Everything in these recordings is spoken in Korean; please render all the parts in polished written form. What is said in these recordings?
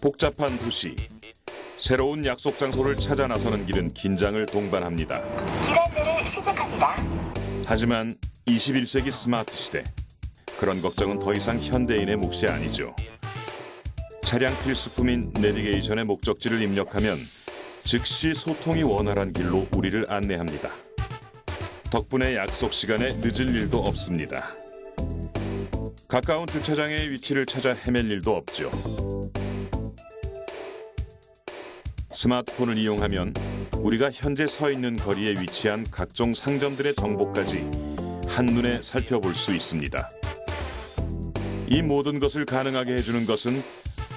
복잡한 도시. 새로운 약속 장소를 찾아 나서는 길은 긴장을 동반합니다. 길 안내를 시작합니다. 하지만 21세기 스마트 시대. 그런 걱정은 더 이상 현대인의 몫이 아니죠. 차량 필수품인 내비게이션의 목적지를 입력하면 즉시 소통이 원활한 길로 우리를 안내합니다. 덕분에 약속 시간에 늦을 일도 없습니다. 가까운 주차장의 위치를 찾아 헤맬 일도 없죠. 스마트폰을 이용하면 우리가 현재 서 있는 거리에 위치한 각종 상점들의 정보까지 한눈에 살펴볼 수 있습니다. 이 모든 것을 가능하게 해주는 것은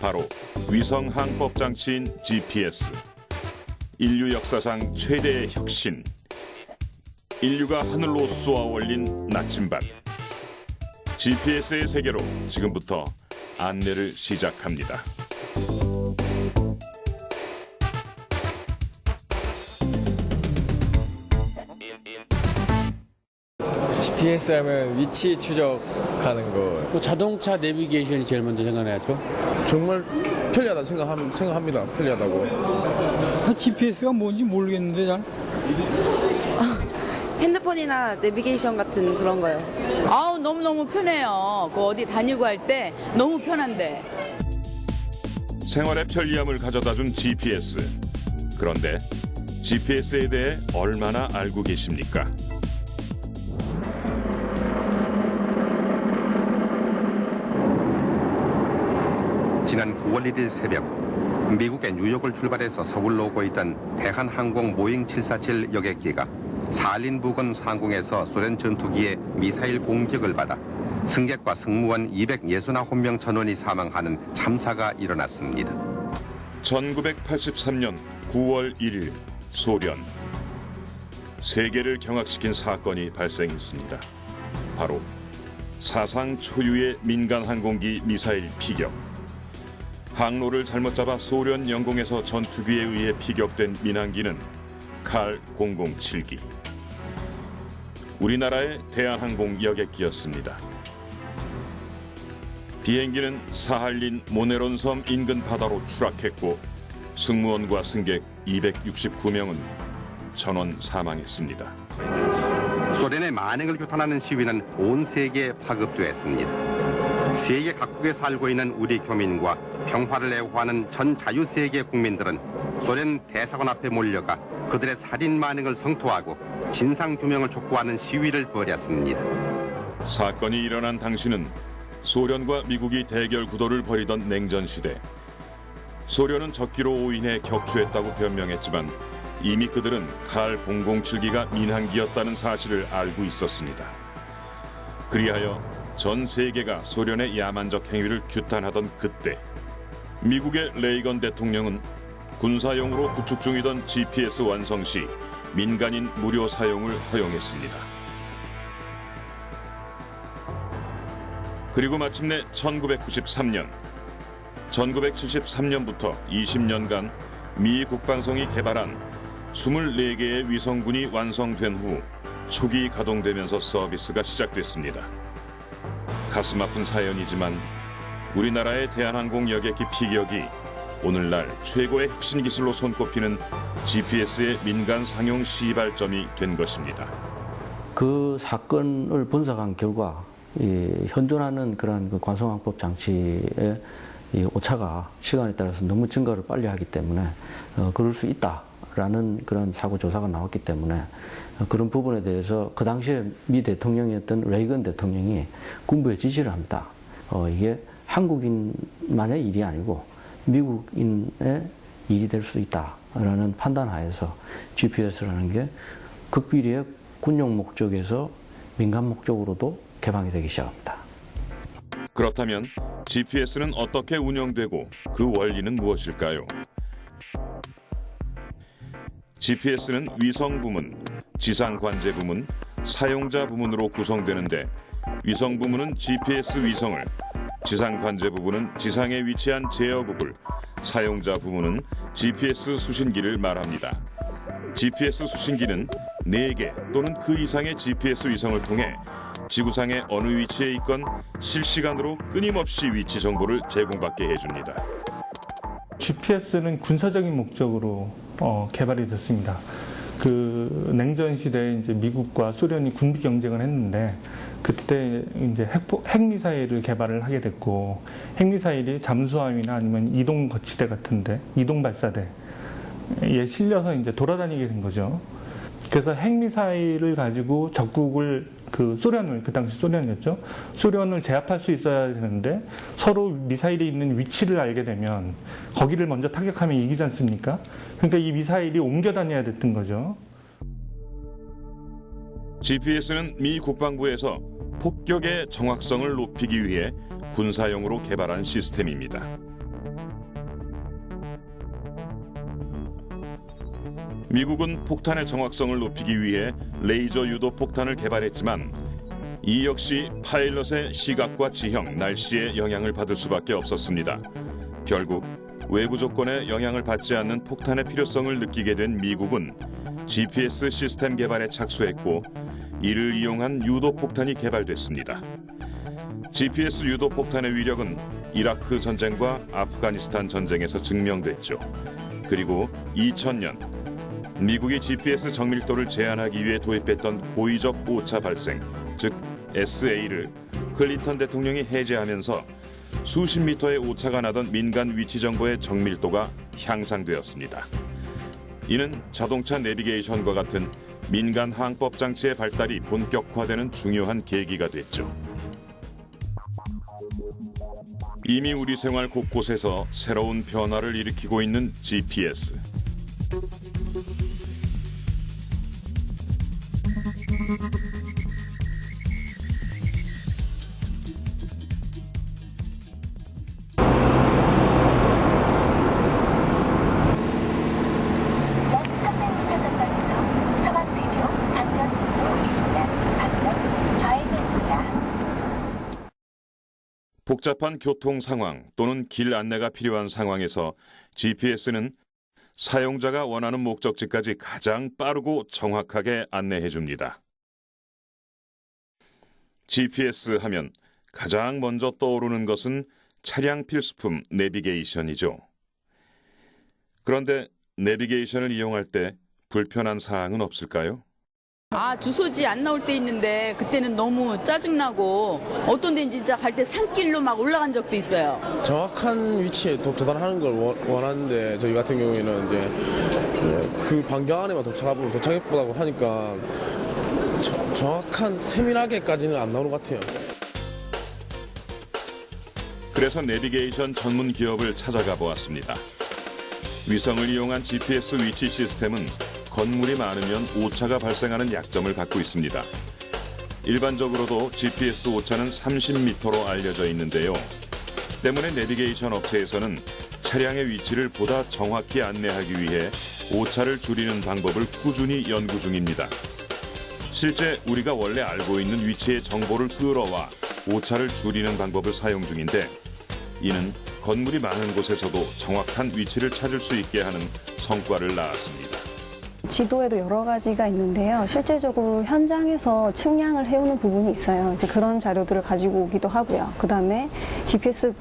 바로 위성 항법 장치인 GPS. 인류 역사상 최대의 혁신. 인류가 하늘로 쏘아 올린 나침반. GPS의 세계로 지금부터 안내를 시작합니다. GPS 하면 위치 추적하는 거. 자동차 내비게이션이 제일 먼저 생각나죠. 정말 편리하다 생각합니다. 편리하다고. 다 GPS가 뭔지 모르겠는데 잘. 핸드폰이나 내비게이션 같은 그런 거요. 아우 너무너무 편해요. 그 어디 다니고 할 때 너무 편한데. 생활의 편리함을 가져다준 GPS. 그런데 GPS에 대해 얼마나 알고 계십니까? 지난 9월 1일 새벽 미국의 뉴욕을 출발해서 서울로 오고 있던 대한항공 모잉 747 여객기가 살린 부근 상공에서 소련 전투기의 미사일 공격을 받아 승객과 승무원 269명 전원이 사망하는 참사가 일어났습니다. 1983년 9월 1일 소련. 세계를 경악시킨 사건이 발생했습니다. 바로 사상 초유의 민간 항공기 미사일 피격. 항로를 잘못 잡아 소련 영공에서 전투기에 의해 피격된 민항기는 칼 007기. 우리나라의 대한항공 여객기였습니다. 비행기는 사할린 모네론 섬 인근 바다로 추락했고 승무원과 승객 269명은 전원 사망했습니다. 소련의 만행을 규탄하는 시위는 온 세계에 파급되었습니다. 세계 각국에 살고 있는 우리 교민과 평화를 애호하는 전 자유세계 국민들은 소련 대사관 앞에 몰려가 그들의 살인 만행을 성토하고 진상규명을 촉구하는 시위를 벌였습니다. 사건이 일어난 당시는 소련과 미국이 대결 구도를 벌이던 냉전시대. 소련은 적기로 오인해 격추했다고 변명했지만 이미 그들은 칼 007기가 민항기였다는 사실을 알고 있었습니다. 그리하여 전 세계가 소련의 야만적 행위를 규탄하던 그때 미국의 레이건 대통령은 군사용으로 구축 중이던 GPS 완성 시 민간인 무료 사용을 허용했습니다. 그리고 마침내 1993년, 1973년부터 20년간 미 국방성이 개발한 24개의 위성군이 완성된 후 초기 가동되면서 서비스가 시작됐습니다. 가슴 아픈 사연이지만 우리나라의 대한항공 여객기 피격이 오늘날 최고의 혁신 기술로 손꼽히는 GPS의 민간 상용 시발점이 된 것입니다. 그 사건을 분석한 결과 현존하는 그런 그 관성항법 장치의 오차가 시간에 따라서 너무 증가를 빨리 하기 때문에 그럴 수 있다라는 그런 사고 조사가 나왔기 때문에 그런 부분에 대해서 그 당시에 미 대통령이었던 레이건 대통령이 군부에 지시를 합니다. 이게 한국인만의 일이 아니고 미국인의 일이 될 수 있다라는 판단하에서 GPS라는 게 극비리의 군용 목적에서 민간 목적으로도 개방이 되기 시작합니다. 그렇다면 GPS는 어떻게 운영되고 그 원리는 무엇일까요? GPS는 위성 부문, 지상 관제 부문, 사용자 부문으로 구성되는데 위성 부문은 GPS 위성을, 지상 관제 부분은 지상에 위치한 제어국을, 사용자 부문은 GPS 수신기를 말합니다. GPS 수신기는 4개 또는 그 이상의 GPS 위성을 통해 지구상의 어느 위치에 있건 실시간으로 끊임없이 위치 정보를 제공받게 해줍니다. GPS는 군사적인 목적으로 개발이 됐습니다. 그 냉전 시대에 이제 미국과 소련이 군비 경쟁을 했는데 그때 이제 핵미사일을 개발을 하게 됐고 핵미사일이 잠수함이나 아니면 이동 거치대 같은데 이동 발사대에 실려서 이제 돌아다니게 된 거죠. 그래서 핵미사일을 가지고 적국을 그 당시 소련이었죠. 소련을 제압할 수 있어야 되는데 서로 미사일이 있는 위치를 알게 되면 거기를 먼저 타격하면 이기지 않습니까? 그러니까 이 미사일이 옮겨 다녀야 됐던 거죠. GPS는 미 국방부에서 폭격의 정확성을 높이기 위해 군사용으로 개발한 시스템입니다. 미국은 폭탄의 정확성을 높이기 위해 레이저 유도 폭탄을 개발했지만 이 역시 파일럿의 시각과 지형, 날씨에 영향을 받을 수밖에 없었습니다. 결국 외부 조건에 영향을 받지 않는 폭탄의 필요성을 느끼게 된 미국은 GPS 시스템 개발에 착수했고 이를 이용한 유도 폭탄이 개발됐습니다. GPS 유도 폭탄의 위력은 이라크 전쟁과 아프가니스탄 전쟁에서 증명됐죠. 그리고 2000년 미국이 GPS 정밀도를 제한하기 위해 도입했던 고의적 오차 발생, 즉 SA를 클린턴 대통령이 해제하면서 수십 미터의 오차가 나던 민간 위치 정보의 정밀도가 향상되었습니다. 이는 자동차 내비게이션과 같은 민간 항법 장치의 발달이 본격화되는 중요한 계기가 됐죠. 이미 우리 생활 곳곳에서 새로운 변화를 일으키고 있는 GPS. 약 300m 전방에서 서방대교 방면으로 일산 방면 좌회전입니다. 복잡한 교통 상황 또는 길 안내가 필요한 상황에서 GPS는 사용자가 원하는 목적지까지 가장 빠르고 정확하게 안내해 줍니다. GPS 하면 가장 먼저 떠오르는 것은 차량 필수품 내비게이션이죠. 그런데 내비게이션을 이용할 때 불편한 사항은 없을까요? 주소지 안 나올 때 있는데 그때는 너무 짜증나고 어떤 데는 진짜 갈 때 산길로 막 올라간 적도 있어요. 정확한 위치에 도달하는 걸 원하는데 저희 같은 경우에는 이제 그 반경 안에만 도착하면 도착했다고 하니까 정확한 세밀하게까지는 안 나오는 것 같아요. 그래서 내비게이션 전문 기업을 찾아가 보았습니다. 위성을 이용한 GPS 위치 시스템은 건물이 많으면 오차가 발생하는 약점을 갖고 있습니다. 일반적으로도 GPS 오차는 30m로 알려져 있는데요. 때문에 내비게이션 업체에서는 차량의 위치를 보다 정확히 안내하기 위해 오차를 줄이는 방법을 꾸준히 연구 중입니다. 실제 우리가 원래 알고 있는 위치의 정보를 끌어와 오차를 줄이는 방법을 사용 중인데 이는 건물이 많은 곳에서도 정확한 위치를 찾을 수 있게 하는 성과를 낳았습니다. 지도에도 여러 가지가 있는데요. 실제적으로 현장에서 측량을 해오는 부분이 있어요. 이제 그런 자료들을 가지고 오기도 하고요. 그 다음에 GPS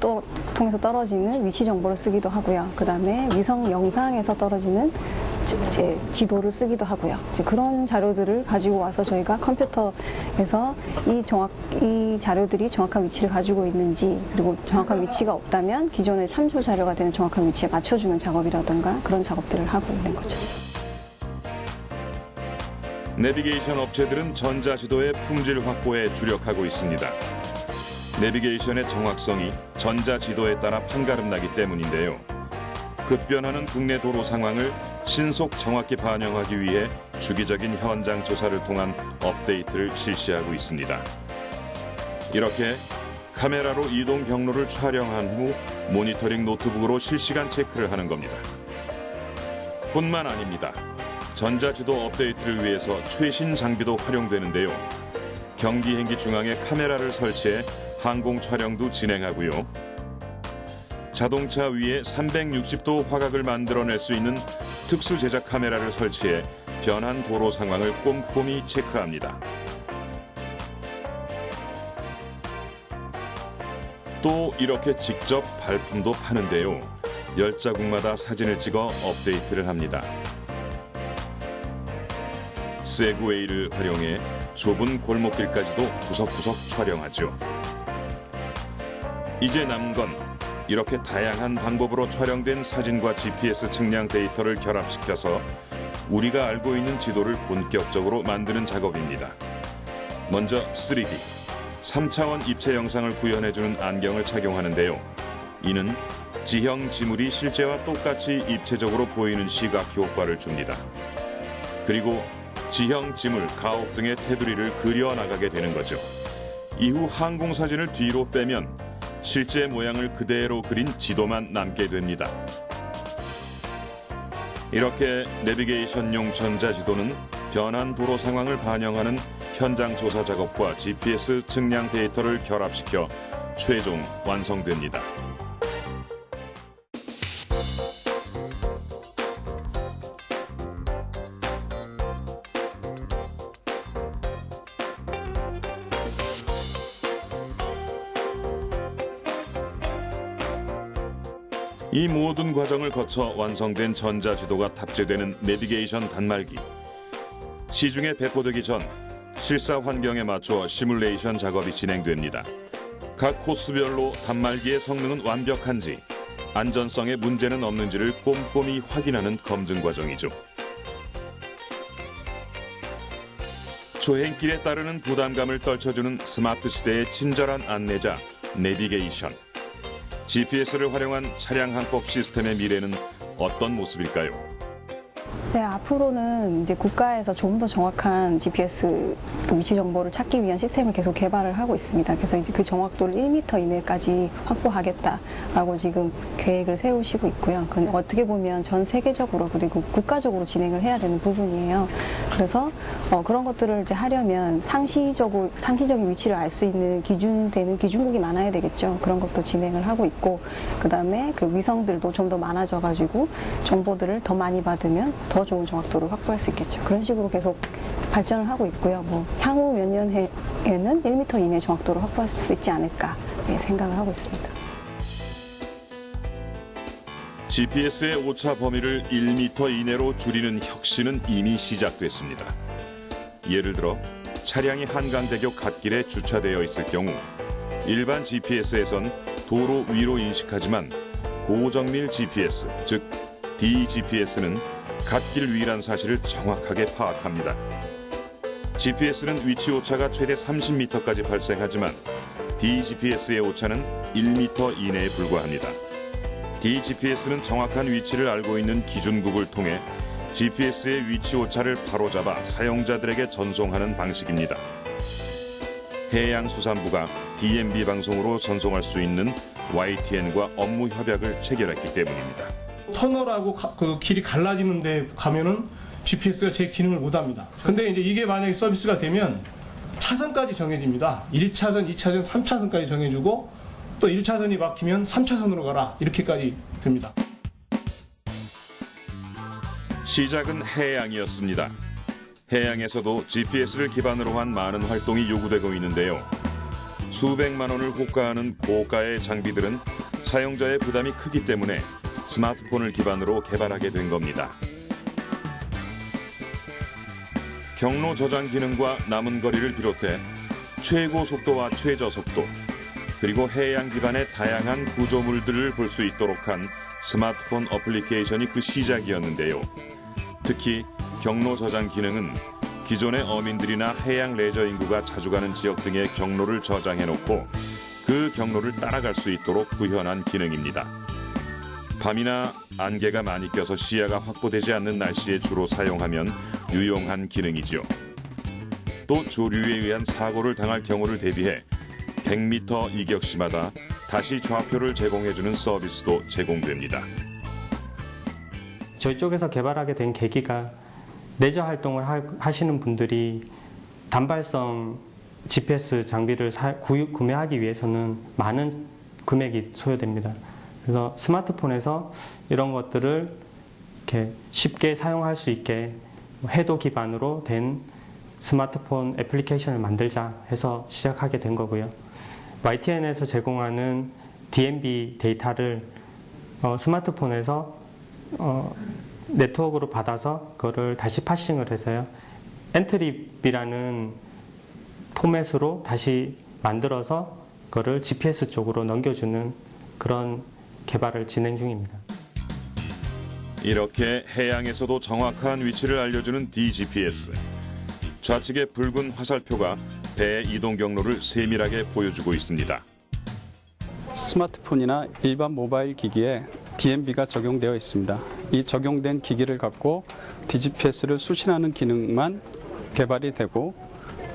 통해서 떨어지는 위치 정보를 쓰기도 하고요. 그 다음에 위성 영상에서 떨어지는 제 지도를 쓰기도 하고요. 이제 그런 자료들을 가지고 와서 저희가 컴퓨터에서 이 자료들이 정확한 위치를 가지고 있는지, 그리고 정확한 위치가 없다면 기존의 참조 자료가 되는 정확한 위치에 맞춰주는 작업이라든가 그런 작업들을 하고 있는 거죠. 내비게이션 업체들은 전자지도의 품질 확보에 주력하고 있습니다. 내비게이션의 정확성이 전자지도에 따라 판가름나기 때문인데요. 급변하는 국내 도로 상황을 신속 정확히 반영하기 위해 주기적인 현장 조사를 통한 업데이트를 실시하고 있습니다. 이렇게 카메라로 이동 경로를 촬영한 후 모니터링 노트북으로 실시간 체크를 하는 겁니다. 뿐만 아닙니다. 전자지도 업데이트를 위해서 최신 장비도 활용되는데요. 경기행기 중앙에 카메라를 설치해 항공 촬영도 진행하고요. 자동차 위에 360도 화각을 만들어낼 수 있는 특수 제작 카메라를 설치해 변한 도로 상황을 꼼꼼히 체크합니다. 또 이렇게 직접 발품도 파는데요. 10자국마다 사진을 찍어 업데이트를 합니다. 세그웨이를 활용해 좁은 골목길까지도 구석구석 촬영하죠. 이제 남은 건 이렇게 다양한 방법으로 촬영된 사진과 GPS 측량 데이터를 결합시켜서 우리가 알고 있는 지도를 본격적으로 만드는 작업입니다. 먼저 3D, 3차원 입체 영상을 구현해주는 안경을 착용하는데요. 이는 지형 지물이 실제와 똑같이 입체적으로 보이는 시각 효과를 줍니다. 그리고 지형 지물, 가옥 등의 테두리를 그려나가게 되는 거죠. 이후 항공사진을 뒤로 빼면 실제 모양을 그대로 그린 지도만 남게 됩니다. 이렇게 내비게이션용 전자지도는 변한 도로 상황을 반영하는 현장 조사 작업과 GPS 측량 데이터를 결합시켜 최종 완성됩니다. 이 모든 과정을 거쳐 완성된 전자지도가 탑재되는 내비게이션 단말기. 시중에 배포되기 전 실사 환경에 맞춰 시뮬레이션 작업이 진행됩니다. 각 코스별로 단말기의 성능은 완벽한지, 안전성에 문제는 없는지를 꼼꼼히 확인하는 검증 과정이죠. 조행길에 따르는 부담감을 떨쳐주는 스마트 시대의 친절한 안내자, 내비게이션. GPS를 활용한 차량 항법 시스템의 미래는 어떤 모습일까요? 네, 앞으로는 이제 국가에서 좀 더 정확한 GPS 위치 정보를 찾기 위한 시스템을 계속 개발을 하고 있습니다. 그래서 이제 그 정확도를 1m 이내까지 확보하겠다라고 지금 계획을 세우시고 있고요. 근데 어떻게 보면 전 세계적으로 그리고 국가적으로 진행을 해야 되는 부분이에요. 그래서 그런 것들을 이제 하려면 상시적인 위치를 알 수 있는 기준국이 많아야 되겠죠. 그런 것도 진행을 하고 있고, 그 다음에 그 위성들도 좀 더 많아져가지고 정보들을 더 많이 받으면 더 좋은 정확도를 확보할 수 있겠죠. 그런 식으로 계속 발전을 하고 있고요. 향후 몇 년에는 1m 이내 정확도를 확보할 수 있지 않을까 생각을 하고 있습니다. GPS의 오차 범위를 1m 이내로 줄이는 혁신은 이미 시작됐습니다. 예를 들어 차량이 한강대교 갓길에 주차되어 있을 경우 일반 GPS에선 도로 위로 인식하지만 고정밀 GPS, 즉 DGPS는 갓길 위란 사실을 정확하게 파악합니다. GPS는 위치 오차가 최대 30m까지 발생하지만 DGPS의 오차는 1m 이내에 불과합니다. DGPS는 정확한 위치를 알고 있는 기준국을 통해 GPS의 위치 오차를 바로잡아 사용자들에게 전송하는 방식입니다. 해양수산부가 DMB 방송으로 전송할 수 있는 YTN과 업무 협약을 체결했기 때문입니다. 터널하고 그 길이 갈라지는 데 가면은 GPS가 제 기능을 못 합니다. 근데 이제 이게 만약에 서비스가 되면 차선까지 정해집니다. 1차선, 2차선, 3차선까지 정해주고 또 1차선이 막히면 3차선으로 가라 이렇게까지 됩니다. 시작은 해양이었습니다. 해양에서도 GPS를 기반으로 한 많은 활동이 요구되고 있는데요. 수백만 원을 호가하는 고가의 장비들은 사용자의 부담이 크기 때문에 스마트폰을 기반으로 개발하게 된 겁니다. 경로 저장 기능과 남은 거리를 비롯해 최고 속도와 최저 속도, 그리고 해양 기반의 다양한 구조물들을 볼 수 있도록 한 스마트폰 어플리케이션이 그 시작이었는데요. 특히 경로 저장 기능은 기존의 어민들이나 해양 레저 인구가 자주 가는 지역 등의 경로를 저장해놓고 그 경로를 따라갈 수 있도록 구현한 기능입니다. 밤이나 안개가 많이 껴서 시야가 확보되지 않는 날씨에 주로 사용하면 유용한 기능이죠. 또 조류에 의한 사고를 당할 경우를 대비해 100m 이격시마다 다시 좌표를 제공해주는 서비스도 제공됩니다. 저희 쪽에서 개발하게 된 계기가 레저 활동을 하시는 분들이 단발성 GPS 장비를 구매하기 위해서는 많은 금액이 소요됩니다. 그래서 스마트폰에서 이런 것들을 이렇게 쉽게 사용할 수 있게 해도 기반으로 된 스마트폰 애플리케이션을 만들자 해서 시작하게 된 거고요. YTN에서 제공하는 DMB 데이터를 스마트폰에서 네트워크로 받아서 그거를 다시 파싱을 해서요. 엔트리비라는 포맷으로 다시 만들어서 그거를 GPS 쪽으로 넘겨주는 그런 개발을 진행 중입니다. 이렇게 해양에서도 정확한 위치를 알려주는 DGPS. 좌측의 붉은 화살표가 배의 이동 경로를 세밀하게 보여주고 있습니다. 스마트폰이나 일반 모바일 기기에 DMB가 적용되어 있습니다. 이 적용된 기기를 갖고 DGPS를 수신하는 기능만 개발이 되고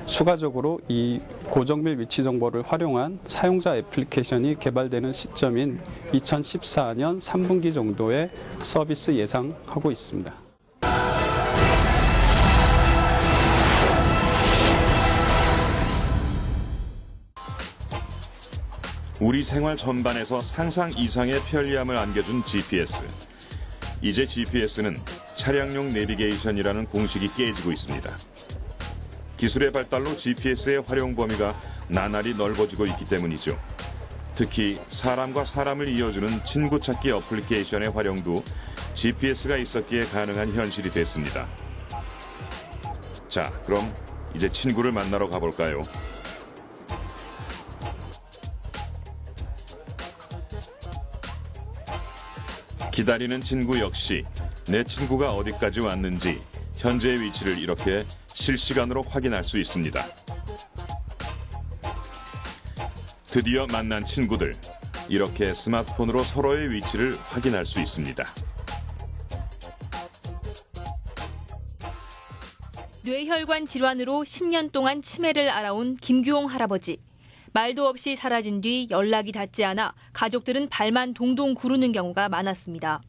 추가적으로 이 고정밀 위치 정보를 활용한 사용자 애플리케이션이 개발되는 시점인 2014년 3분기 정도에 서비스 예상하고 있습니다. 우리 생활 전반에서 상상 이상의 편리함을 안겨준 GPS. 이제 GPS는 차량용 내비게이션이라는 공식이 깨지고 있습니다. 기술의 발달로 GPS의 활용 범위가 나날이 넓어지고 있기 때문이죠. 특히 사람과 사람을 이어주는 친구 찾기 어플리케이션의 활용도 GPS가 있었기에 가능한 현실이 됐습니다. 자, 그럼 이제 친구를 만나러 가볼까요? 기다리는 친구 역시 내 친구가 어디까지 왔는지 현재의 위치를 이렇게 실시간으로 확인할 수 있습니다. 드디어 만난 친구들, 이렇게 스마트폰으로 서로의 위치를 확인할 수 있습니다. 뇌혈관 질환으로 10년 동안 치매를 앓아온 김규홍 할아버지. 말도 없이 사라진 뒤 연락이 닿지 않아 가족들은 발만 동동 구르는 경우가 많았습니다.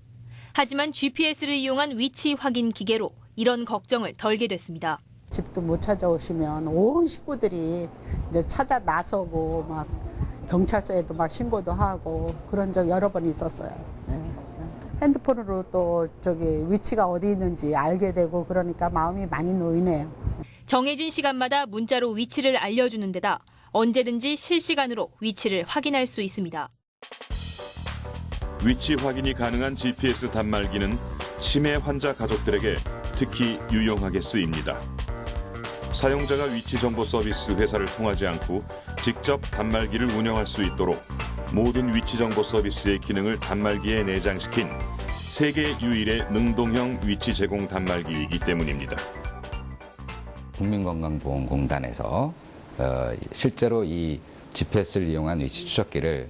하지만 GPS를 이용한 위치 확인 기계로 이런 걱정을 덜게 됐습니다. 집도 못 찾아오시면 온 식구들이 이제 찾아 나서고 막 경찰서에도 막 신고도 하고 그런 적 여러 번 있었어요. 핸드폰으로 또 위치가 어디 있는지 알게 되고 그러니까 마음이 많이 놓이네요. 정해진 시간마다 문자로 위치를 알려주는 데다 언제든지 실시간으로 위치를 확인할 수 있습니다. 위치 확인이 가능한 GPS 단말기는 치매 환자 가족들에게 특히 유용하게 쓰입니다. 사용자가 위치 정보 서비스 회사를 통하지 않고 직접 단말기를 운영할 수 있도록 모든 위치 정보 서비스의 기능을 단말기에 내장시킨 세계 유일의 능동형 위치 제공 단말기이기 때문입니다. 국민건강보험공단에서 실제로 이 GPS를 이용한 위치 추적기를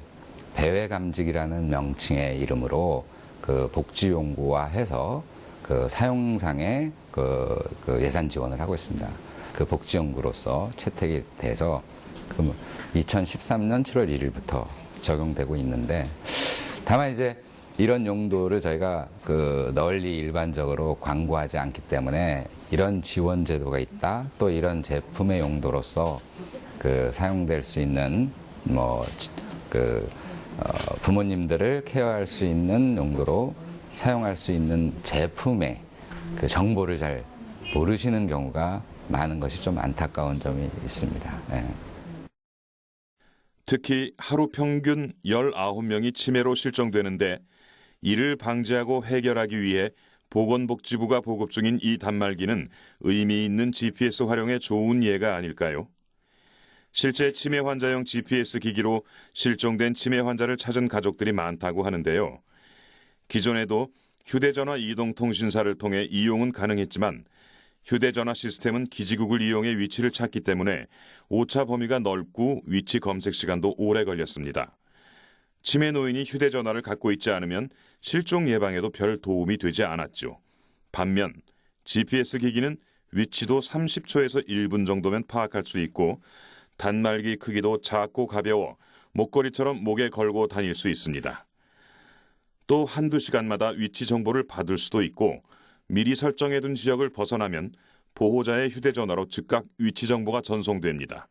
배회감직이라는 명칭의 이름으로 그 복지연구화해서 그 사용상의 그 예산 지원을 하고 있습니다. 그 복지연구로서 채택이 돼서 2013년 7월 1일부터 적용되고 있는데, 다만 이제 이런 용도를 저희가 널리 일반적으로 광고하지 않기 때문에 이런 지원 제도가 있다, 또 이런 제품의 용도로서 사용될 수 있는 부모님들을 케어할 수 있는 용도로 사용할 수 있는 제품의 정보를 잘 모르시는 경우가 많은 것이 좀 안타까운 점이 있습니다. 네. 특히 하루 평균 19명이 치매로 실종되는데 이를 방지하고 해결하기 위해 보건복지부가 보급 중인 이 단말기는 의미 있는 GPS 활용에 좋은 예가 아닐까요? 실제 치매 환자용 GPS 기기로 실종된 치매 환자를 찾은 가족들이 많다고 하는데요. 기존에도 휴대전화 이동통신사를 통해 이용은 가능했지만 휴대전화 시스템은 기지국을 이용해 위치를 찾기 때문에 오차 범위가 넓고 위치 검색 시간도 오래 걸렸습니다. 치매 노인이 휴대전화를 갖고 있지 않으면 실종 예방에도 별 도움이 되지 않았죠. 반면 GPS 기기는 위치도 30초에서 1분 정도면 파악할 수 있고 단말기 크기도 작고 가벼워 목걸이처럼 목에 걸고 다닐 수 있습니다. 또 한두 시간마다 위치 정보를 받을 수도 있고 미리 설정해둔 지역을 벗어나면 보호자의 휴대전화로 즉각 위치 정보가 전송됩니다.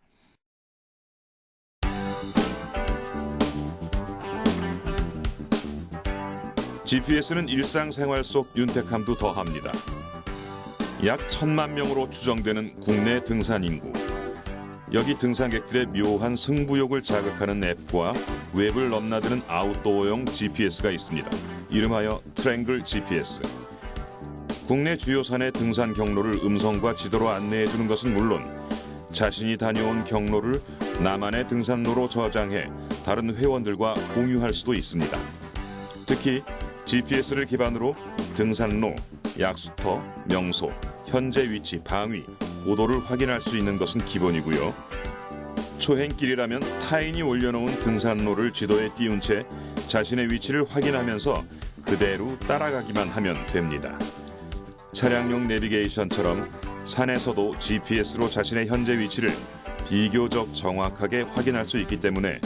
GPS는 일상생활 속 윤택함도 더합니다. 약 1,000만 명으로 추정되는 국내 등산 인구. 여기 등산객들의 묘한 승부욕을 자극하는 앱과 웹을 넘나드는 아웃도어용 GPS가 있습니다. 이름하여 트랭글 GPS. 국내 주요 산의 등산 경로를 음성과 지도로 안내해주는 것은 물론 자신이 다녀온 경로를 나만의 등산로로 저장해 다른 회원들과 공유할 수도 있습니다. 특히 GPS를 기반으로 등산로, 약수터, 명소, 현재 위치, 방위, 고도를 확인할 수 있는 것은 기본이고요. 초행길이라면 타인이 올려놓은 등산로를 지도에 띄운 채 자신의 위치를 확인하면서 그대로 따라가기만 하면 됩니다. 차량용 내비게이션처럼 산에서도 GPS로 자신의 현재 위치를 비교적 정확하게 확인할 수 있기 때문에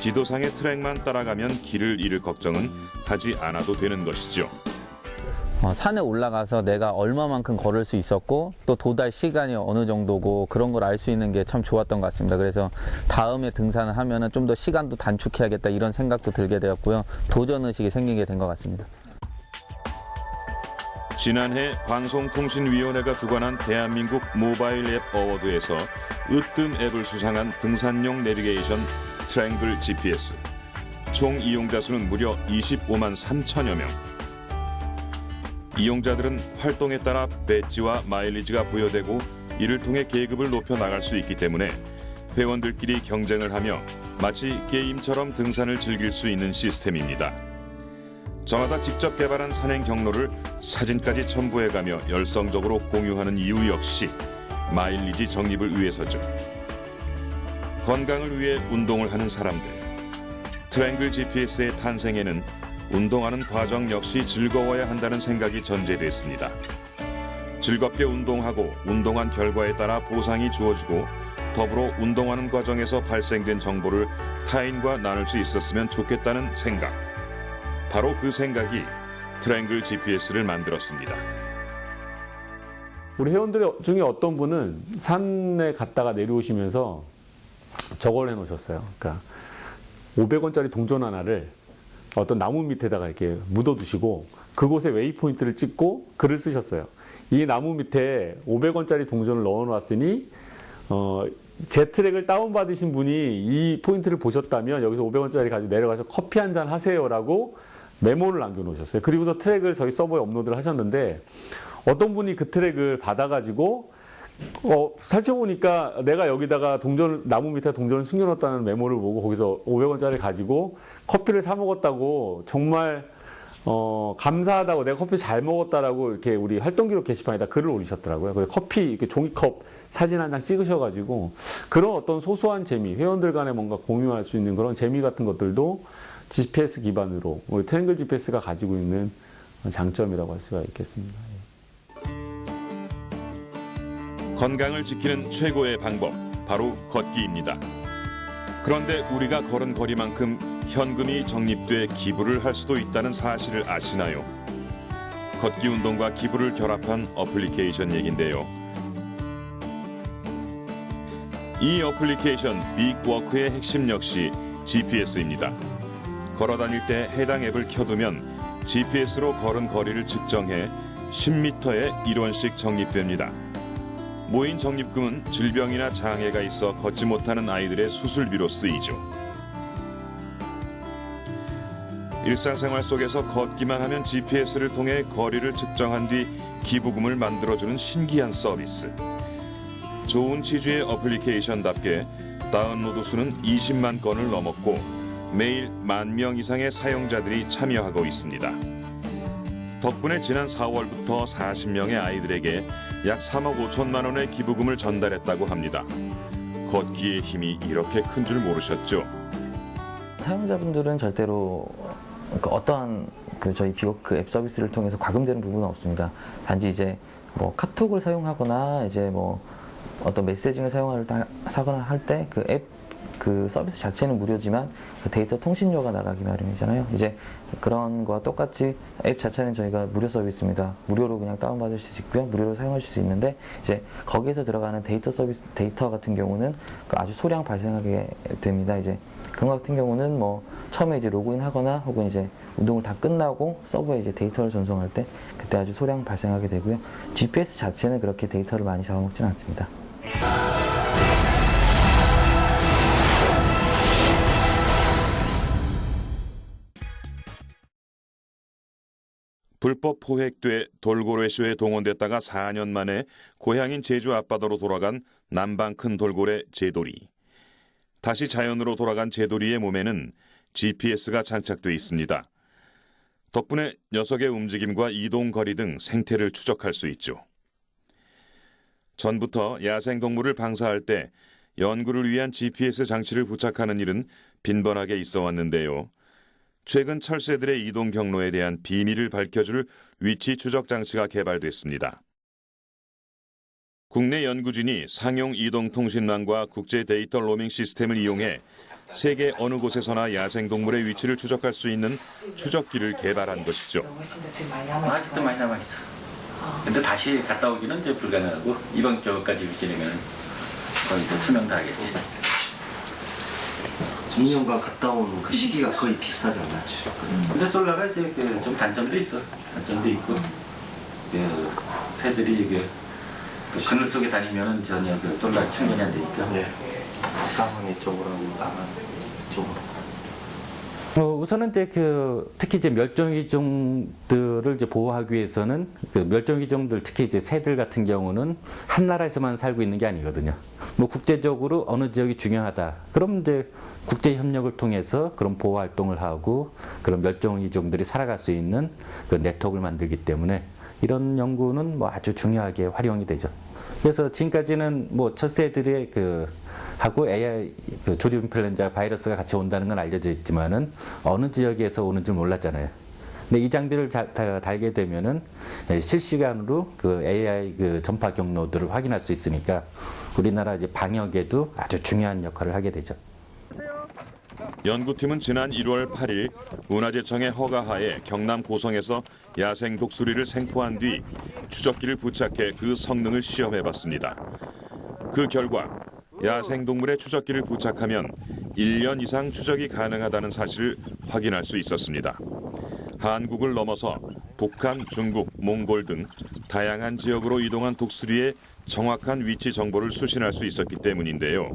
지도상의 트랙만 따라가면 길을 잃을 걱정은 하지 않아도 되는 것이죠. 산에 올라가서 내가 얼마만큼 걸을 수 있었고 또 도달 시간이 어느 정도고 그런 걸 알 수 있는 게 참 좋았던 것 같습니다. 그래서 다음에 등산을 하면은 좀 더 시간도 단축해야겠다 이런 생각도 들게 되었고요. 도전의식이 생기게 된 것 같습니다. 지난해 방송통신위원회가 주관한 대한민국 모바일 앱 어워드에서 으뜸 앱을 수상한 등산용 내비게이션 트랭글 GPS. 총 이용자 수는 무려 25만 3천여 명. 이용자들은 활동에 따라 배지와 마일리지가 부여되고 이를 통해 계급을 높여 나갈 수 있기 때문에 회원들끼리 경쟁을 하며 마치 게임처럼 등산을 즐길 수 있는 시스템입니다. 저마다 직접 개발한 산행 경로를 사진까지 첨부해가며 열성적으로 공유하는 이유 역시 마일리지 적립을 위해서죠. 건강을 위해 운동을 하는 사람들. 트랭글 GPS의 탄생에는 운동하는 과정 역시 즐거워야 한다는 생각이 전제됐습니다. 즐겁게 운동하고 운동한 결과에 따라 보상이 주어지고 더불어 운동하는 과정에서 발생된 정보를 타인과 나눌 수 있었으면 좋겠다는 생각. 바로 그 생각이 트랭글 GPS를 만들었습니다. 우리 회원들 중에 어떤 분은 산에 갔다가 내려오시면서 저걸 해놓으셨어요. 그러니까 500원짜리 동전 하나를 어떤 나무 밑에다가 이렇게 묻어두시고 그곳에 웨이포인트를 찍고 글을 쓰셨어요. 이 나무 밑에 500원짜리 동전을 넣어놨으니 제 트랙을 다운받으신 분이 이 포인트를 보셨다면 여기서 500원짜리 가지고 내려가서 커피 한잔 하세요라고 메모를 남겨놓으셨어요. 그리고서 트랙을 저희 서버에 업로드를 하셨는데 어떤 분이 그 트랙을 받아가지고 살펴보니까 내가 여기다가 나무 밑에 동전을 숨겨놨다는 메모를 보고 거기서 500원짜리 가지고 커피를 사 먹었다고 정말 감사하다고 내가 커피 잘 먹었다라고 이렇게 우리 활동기록 게시판에다 글을 올리셨더라고요. 그래서 커피 이렇게 종이컵 사진 한 장 찍으셔가지고 그런 어떤 소소한 재미, 회원들 간에 뭔가 공유할 수 있는 그런 재미 같은 것들도 GPS 기반으로 우리 트랭글 GPS가 가지고 있는 장점이라고 할 수가 있겠습니다. 건강을 지키는 최고의 방법, 바로 걷기입니다. 그런데 우리가 걸은 거리만큼 현금이 적립돼 기부를 할 수도 있다는 사실을 아시나요? 걷기 운동과 기부를 결합한 어플리케이션 얘긴데요. 이 어플리케이션 빅워크의 핵심 역시 GPS입니다. 걸어다닐 때 해당 앱을 켜두면 GPS로 걸은 거리를 측정해 10m에 1원씩 적립됩니다. 모인 적립금은 질병이나 장애가 있어 걷지 못하는 아이들의 수술비로 쓰이죠. 일상생활 속에서 걷기만 하면 GPS를 통해 거리를 측정한 뒤 기부금을 만들어주는 신기한 서비스. 좋은 취지의 어플리케이션답게 다운로드 수는 20만 건을 넘었고 매일 10,000명 이상의 사용자들이 참여하고 있습니다. 덕분에 지난 4월부터 40명의 아이들에게 약 3억 5천만 원의 기부금을 전달했다고 합니다. 걷기의 힘이 이렇게 큰 줄 모르셨죠? 사용자분들은 절대로 어떠한 저희 빅워크 앱 서비스를 통해서 과금되는 부분은 없습니다. 단지 이제 뭐 카톡을 사용하거나 이제 뭐 어떤 메시징을 사용할 때 그 앱 그 서비스 자체는 무료지만 그 데이터 통신료가 나가기 마련이잖아요. 이제 그런 거와 똑같이 앱 자체는 저희가 무료 서비스입니다. 무료로 그냥 다운받을 수 있고요. 무료로 사용하실 수 있는데 이제 거기에서 들어가는 데이터 같은 경우는 아주 소량 발생하게 됩니다. 이제 그런 것 같은 경우는 뭐 처음에 이제 로그인하거나 혹은 이제 운동을 다 끝나고 서버에 이제 데이터를 전송할 때 그때 아주 소량 발생하게 되고요. GPS 자체는 그렇게 데이터를 많이 잡아먹지는 않습니다. 불법 포획돼 돌고래쇼에 동원됐다가 4년 만에 고향인 제주 앞바다로 돌아간 남방 큰 돌고래 제돌이. 다시 자연으로 돌아간 제돌이의 몸에는 GPS가 장착돼 있습니다. 덕분에 녀석의 움직임과 이동 거리 등 생태를 추적할 수 있죠. 전부터 야생동물을 방사할 때 연구를 위한 GPS 장치를 부착하는 일은 빈번하게 있어 왔는데요. 최근 철새들의 이동 경로에 대한 비밀을 밝혀줄 위치 추적 장치가 개발됐습니다. 국내 연구진이 상용 이동통신망과 국제 데이터 로밍 시스템을 이용해 세계 어느 곳에서나 야생동물의 위치를 추적할 수 있는 추적기를 개발한 것이죠. 아직도 많이 남아있어. 근데 다시 갔다 오기는 이제 불가능하고 이번 겨울까지 지내면 거의 이제 수명 다 하겠지. 2년간 갔다 오는 그 시기가 거의 비슷하지 않나요? 근데 솔라가 이제 좀 단점도 있어. 단점도 있고 새들이 이게 그늘 속에 다니면은 전혀 솔라 충전이 안 되니까. 네. 남한 이쪽으로 하고 남한 이쪽으로. 우선은 이제 특히 이제 멸종위종들을 이제 보호하기 위해서는 멸종위종들 특히 이제 새들 같은 경우는 한 나라에서만 살고 있는 게 아니거든요. 뭐 국제적으로 어느 지역이 중요하다. 그럼 이제 국제 협력을 통해서 그런 보호 활동을 하고 그런 멸종위종들이 살아갈 수 있는 그 네트워크를 만들기 때문에 이런 연구는 뭐 아주 중요하게 활용이 되죠. 그래서 지금까지는 뭐 철새들의 하고 AI 조류 인플루엔자 바이러스가 같이 온다는 건 알려져 있지만은 어느 지역에서 오는 줄 몰랐잖아요. 근데 이 장비를 달게 되면은 실시간으로 AI 전파 경로들을 확인할 수 있으니까 우리나라 이제 방역에도 아주 중요한 역할을 하게 되죠. 연구팀은 지난 1월 8일 문화재청의 허가하에 경남 고성에서 야생 독수리를 생포한 뒤 추적기를 부착해 그 성능을 시험해봤습니다. 그 결과 야생동물의 추적기를 부착하면 1년 이상 추적이 가능하다는 사실을 확인할 수 있었습니다. 한국을 넘어서 북한, 중국, 몽골 등 다양한 지역으로 이동한 독수리의 정확한 위치 정보를 수신할 수 있었기 때문인데요.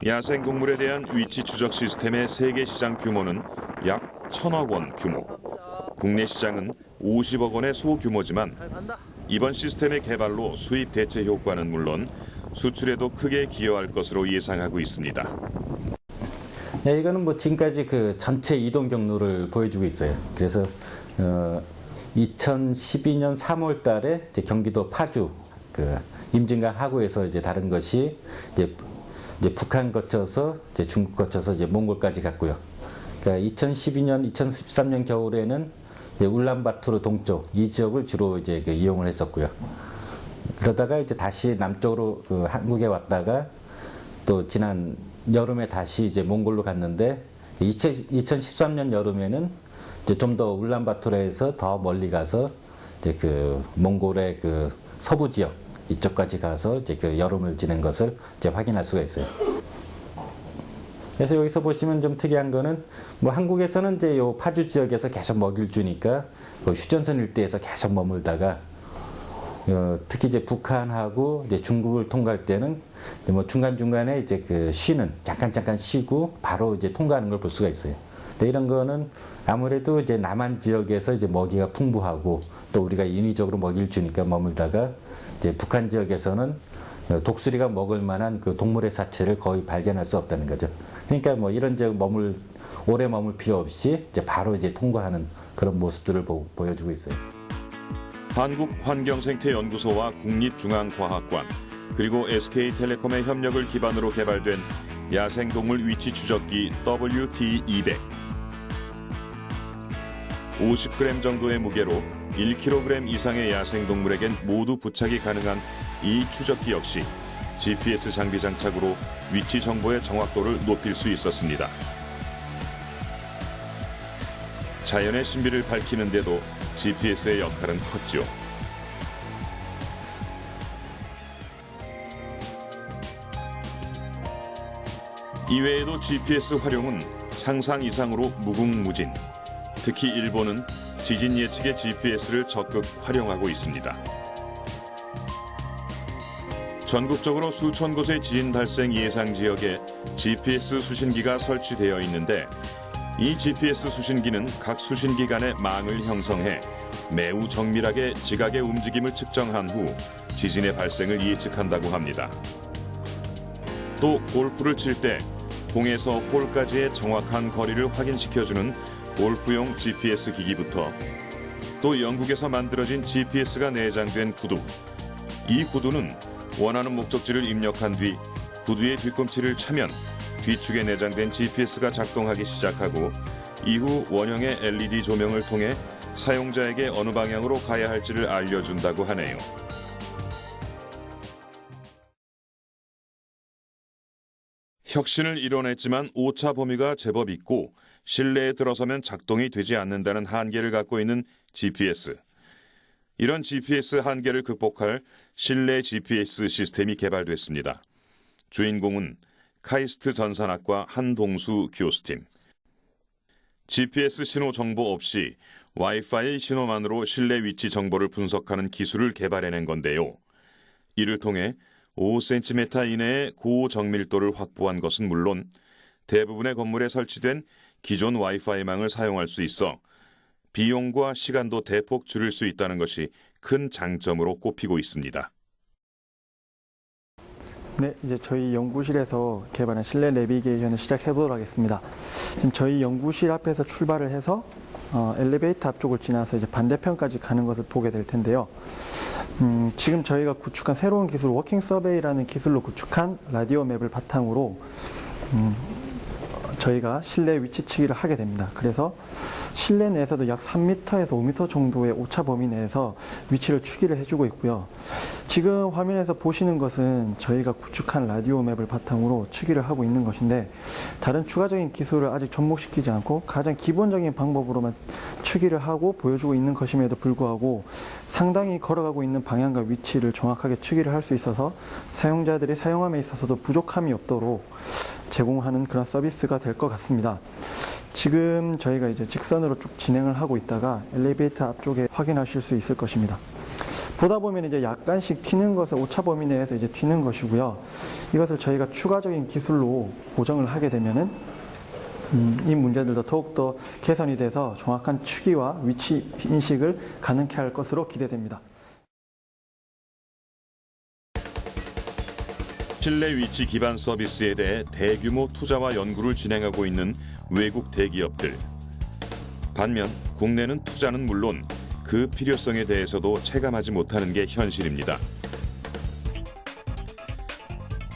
야생동물에 대한 위치 추적 시스템의 세계 시장 규모는 약 1,000억 원 규모. 국내 시장은 50억 원의 소규모지만 이번 시스템의 개발로 수입 대체 효과는 물론 수출에도 크게 기여할 것으로 예상하고 있습니다. 네, 이거는 뭐 지금까지 전체 이동 경로를 보여주고 있어요. 그래서 2012년 3월 달에 이제 경기도 파주 임진강 하구에서 이제 다른 것이 이제 북한 거쳐서 이제 중국 거쳐서 이제 몽골까지 갔고요. 그러니까 2012년, 2013년 겨울에는 이제 울란바토르 동쪽 이 지역을 주로 이제 이용을 했었고요. 그러다가 이제 다시 남쪽으로 한국에 왔다가 또 지난 여름에 다시 이제 몽골로 갔는데 2013년 여름에는 이제 좀 더 울란바토르에서 더 멀리 가서 이제 몽골의 서부 지역 이쪽까지 가서 이제 여름을 지낸 것을 이제 확인할 수가 있어요. 그래서 여기서 보시면 좀 특이한 거는 뭐 한국에서는 이제 요 파주 지역에서 계속 먹이를 주니까 휴전선 일대에서 계속 머물다가 특히 이제 북한하고 이제 중국을 통과할 때는 이제 뭐 중간중간에 이제 쉬는 잠깐 쉬고 바로 이제 통과하는 걸 볼 수가 있어요. 근데 이런 거는 아무래도 이제 남한 지역에서 이제 먹이가 풍부하고 또 우리가 인위적으로 먹이를 주니까 머물다가 이제 북한 지역에서는 독수리가 먹을 만한 동물의 사체를 거의 발견할 수 없다는 거죠. 그러니까 뭐 이런 지역 오래 머물 필요 없이 이제 바로 이제 통과하는 그런 모습들을 보여주고 있어요. 한국환경생태연구소와 국립중앙과학관 그리고 SK텔레콤의 협력을 기반으로 개발된 야생동물 위치 추적기 WT200. 50g 정도의 무게로 1kg 이상의 야생동물에겐 모두 부착이 가능한 이 추적기 역시 GPS 장비 장착으로 위치 정보의 정확도를 높일 수 있었습니다. 자연의 신비를 밝히는데도 GPS의 역할은 컸죠. 이외에도 GPS 활용은 상상 이상으로 무궁무진. 특히 일본은 지진 예측의 GPS를 적극 활용하고 있습니다. 전국적으로 수천 곳의 지진 발생 예상 지역에 GPS 수신기가 설치되어 있는데 이 GPS 수신기는 각 수신기 간의 망을 형성해 매우 정밀하게 지각의 움직임을 측정한 후 지진의 발생을 예측한다고 합니다. 또 골프를 칠 때 공에서 홀까지의 정확한 거리를 확인시켜주는 골프용 GPS 기기부터 또 영국에서 만들어진 GPS가 내장된 구두. 이 구두는 원하는 목적지를 입력한 뒤 구두의 뒤꿈치를 차면 뒤축에 내장된 GPS가 작동하기 시작하고 이후 원형의 LED 조명을 통해 사용자에게 어느 방향으로 가야 할지를 알려준다고 하네요. 혁신을 이뤄냈지만 오차 범위가 제법 있고 실내에 들어서면 작동이 되지 않는다는 한계를 갖고 있는 GPS. 이런 GPS 한계를 극복할 실내 GPS 시스템이 개발됐습니다. 주인공은 카이스트 전산학과 한동수 교수팀. GPS 신호 정보 없이 와이파이 신호만으로 실내 위치 정보를 분석하는 기술을 개발해낸 건데요. 이를 통해 5cm 이내의 고정밀도를 확보한 것은 물론 대부분의 건물에 설치된 기존 와이파이망을 사용할 수 있어 비용과 시간도 대폭 줄일 수 있다는 것이 큰 장점으로 꼽히고 있습니다. 네, 이제 저희 연구실에서 개발한 실내 내비게이션을 시작해보도록 하겠습니다. 지금 저희 연구실 앞에서 출발을 해서 엘리베이터 앞쪽을 지나서 이제 반대편까지 가는 것을 보게 될 텐데요. 지금 저희가 구축한 새로운 기술, 워킹 서베이라는 기술로 구축한 라디오 맵을 바탕으로 저희가 실내 위치치기를 하게 됩니다. 그래서 실내 내에서도 약 3m에서 5m 정도의 오차 범위 내에서 위치를 추기를 해주고 있고요. 지금 화면에서 보시는 것은 저희가 구축한 라디오 맵을 바탕으로 추기를 하고 있는 것인데 다른 추가적인 기술을 아직 접목시키지 않고 가장 기본적인 방법으로만 추기를 하고 보여주고 있는 것임에도 불구하고 상당히 걸어가고 있는 방향과 위치를 정확하게 추기를 할 수 있어서 사용자들이 사용함에 있어서도 부족함이 없도록 제공하는 그런 서비스가 될 것 같습니다. 지금 저희가 이제 직선으로 쭉 진행을 하고 있다가 엘리베이터 앞쪽에 확인하실 수 있을 것입니다. 보다 보면 이제 약간씩 튀는 것은 오차 범위 내에서 이제 튀는 것이고요. 이것을 저희가 추가적인 기술로 보정을 하게 되면은 이 문제들도 더욱더 개선이 돼서 정확한 추기와 위치 인식을 가능케 할 것으로 기대됩니다. 실내 위치 기반 서비스에 대해 대규모 투자와 연구를 진행하고 있는 외국 대기업들. 반면 국내는 투자는 물론 그 필요성에 대해서도 체감하지 못하는 게 현실입니다.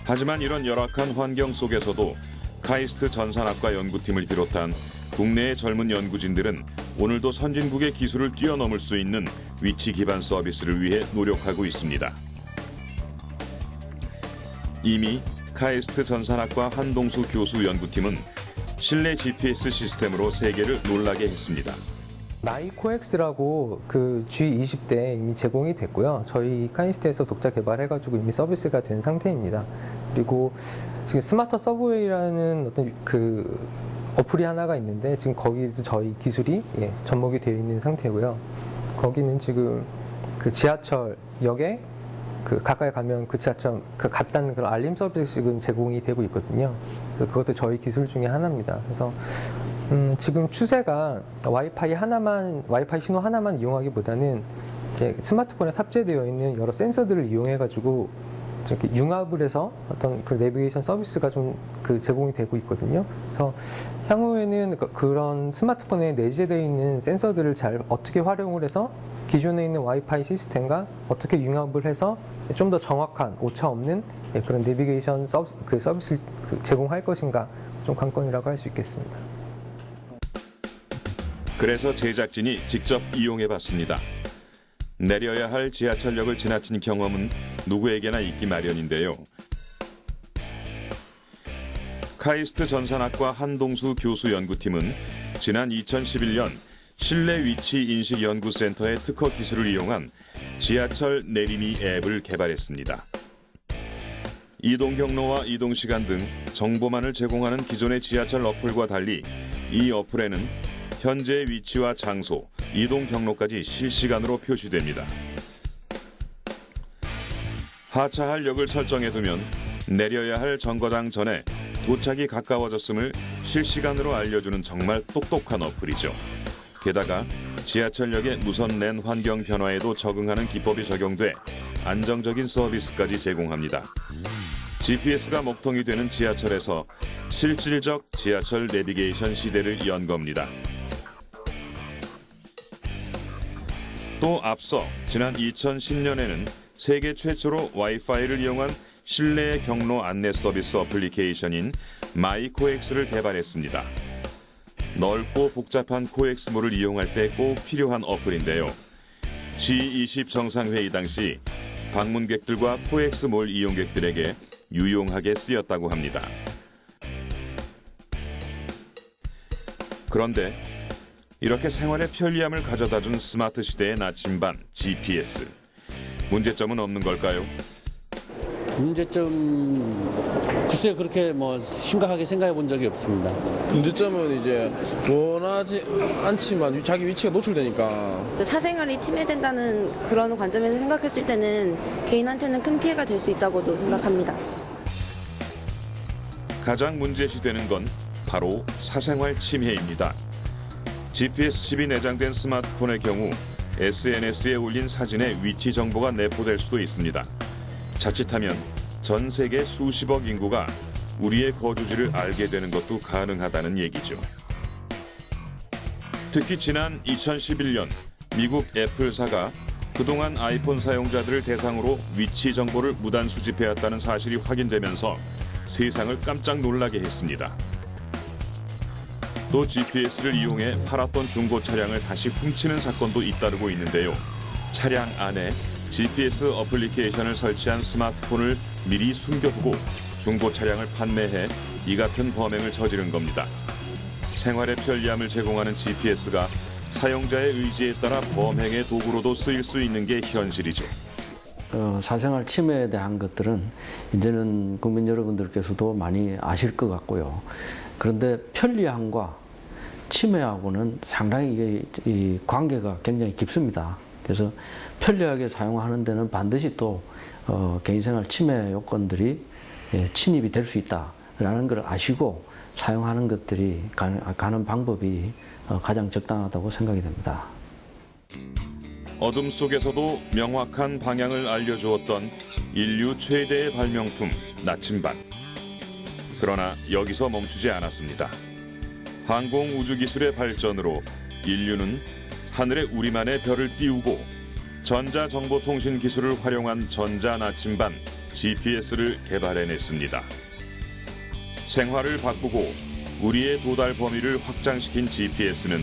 하지만 이런 열악한 환경 속에서도 카이스트 전산학과 연구팀을 비롯한 국내의 젊은 연구진들은 오늘도 선진국의 기술을 뛰어넘을 수 있는 위치 기반 서비스를 위해 노력하고 있습니다. 이미 카이스트 전산학과 한동수 교수 연구팀은 실내 GPS 시스템으로 세계를 놀라게 했습니다. 마이코엑스라고 그 G20대 이미 제공이 됐고요. 저희 카이스트에서 독자 개발해가지고 이미 서비스가 된 상태입니다. 그리고 지금 스마트 서브웨이라는 어떤 그 어플이 하나가 있는데 지금 거기도 저희 기술이 접목이 되어 있는 상태고요. 거기는 지금 그 지하철역에 그 가까이 가면 그 지하철 그 갔다는 그런 알림 서비스 지금 제공이 되고 있거든요. 그래서 그것도 저희 기술 중에 하나입니다. 그래서 지금 추세가 와이파이 신호 하나만 이용하기보다는 이제 스마트폰에 탑재되어 있는 여러 센서들을 이용해가지고 이렇게 융합을 해서 어떤 그 내비게이션 서비스가 좀 그 제공이 되고 있거든요. 그래서 향후에는 그런 스마트폰에 내재되어 있는 센서들을 잘 어떻게 활용을 해서 기존에 있는 와이파이 시스템과 어떻게 융합을 해서 좀 더 정확한 오차 없는 그런 내비게이션 서비스를 제공할 것인가 좀 관건이라고 할 수 있겠습니다. 그래서 제작진이 직접 이용해봤습니다. 내려야 할 지하철역을 지나친 경험은 누구에게나 있기 마련인데요. 카이스트 전산학과 한동수 교수 연구팀은 지난 2011년 실내 위치 인식 연구센터의 특허 기술을 이용한 지하철 내림이 앱을 개발했습니다. 이동 경로와 이동 시간 등 정보만을 제공하는 기존의 지하철 어플과 달리 이 어플에는 현재의 위치와 장소, 이동 경로까지 실시간으로 표시됩니다. 하차할 역을 설정해두면 내려야 할 정거장 전에 도착이 가까워졌음을 실시간으로 알려주는 정말 똑똑한 어플이죠. 게다가 지하철역의 무선랜 환경 변화에도 적응하는 기법이 적용돼 안정적인 서비스까지 제공합니다. GPS가 먹통이 되는 지하철에서 실질적 지하철 내비게이션 시대를 연 겁니다. 또 앞서 지난 2010년에는 세계 최초로 와이파이를 이용한 실내 경로 안내 서비스 어플리케이션인 마이코엑스를 개발했습니다. 넓고 복잡한 코엑스몰을 이용할 때 꼭 필요한 어플인데요. G20 정상회의 당시 방문객들과 코엑스몰 이용객들에게 유용하게 쓰였다고 합니다. 그런데 이렇게 생활의 편리함을 가져다준 스마트 시대의 나침반 GPS. 문제점은 없는 걸까요? 문제점 글쎄 그렇게 뭐 심각하게 생각해 본 적이 없습니다. 문제점은 이제 원하지 않지만 자기 위치가 노출되니까 사생활이 침해된다는 그런 관점에서 생각했을 때는 개인한테는 큰 피해가 될 수 있다고도 생각합니다. 가장 문제시되는 건 바로 사생활 침해입니다. GPS 칩이 내장된 스마트폰의 경우 SNS에 올린 사진의 위치 정보가 내포될 수도 있습니다. 자칫하면 전 세계 수십억 인구가 우리의 거주지를 알게 되는 것도 가능하다는 얘기죠. 특히 지난 2011년 미국 애플사가 그동안 아이폰 사용자들을 대상으로 위치 정보를 무단 수집해왔다는 사실이 확인되면서 세상을 깜짝 놀라게 했습니다. 또 GPS를 이용해 팔았던 중고 차량을 다시 훔치는 사건도 잇따르고 있는데요. 차량 안에 GPS 어플리케이션을 설치한 스마트폰을 미리 숨겨두고 중고 차량을 판매해 이 같은 범행을 저지른 겁니다. 생활의 편리함을 제공하는 GPS가 사용자의 의지에 따라 범행의 도구로도 쓰일 수 있는 게 현실이죠. 사생활 침해에 대한 것들은 이제는 국민 여러분들께서도 많이 아실 것 같고요. 그런데 편리함과 침해하고는 상당히 이 관계가 굉장히 깊습니다. 그래서 편리하게 사용하는 데는 반드시 또 개인생활 침해 요건들이 침입이 될 수 있다라는 걸 아시고 사용하는 것들이 가는 방법이 가장 적당하다고 생각이 됩니다. 어둠 속에서도 명확한 방향을 알려주었던 인류 최대의 발명품 나침반. 그러나 여기서 멈추지 않았습니다. 항공우주기술의 발전으로 인류는 하늘에 우리만의 별을 띄우고 전자정보통신 기술을 활용한 전자나침반 GPS를 개발해냈습니다. 생활을 바꾸고 우리의 도달 범위를 확장시킨 GPS는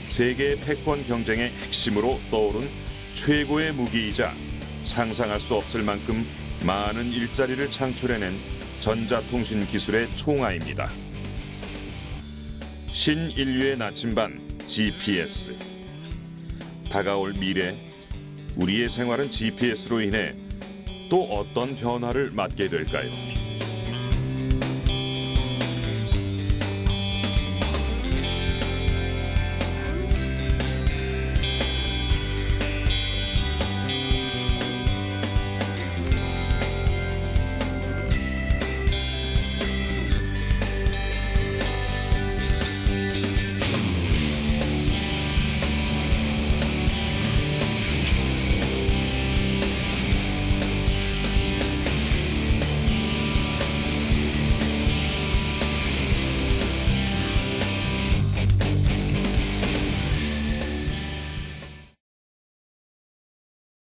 세계 패권 경쟁의 핵심으로 떠오른 최고의 무기이자 상상할 수 없을 만큼 많은 일자리를 창출해낸 전자통신 기술의 총아입니다. 신인류의 나침반 GPS. 다가올 미래, 우리의 생활은 GPS로 인해 또 어떤 변화를 맞게 될까요?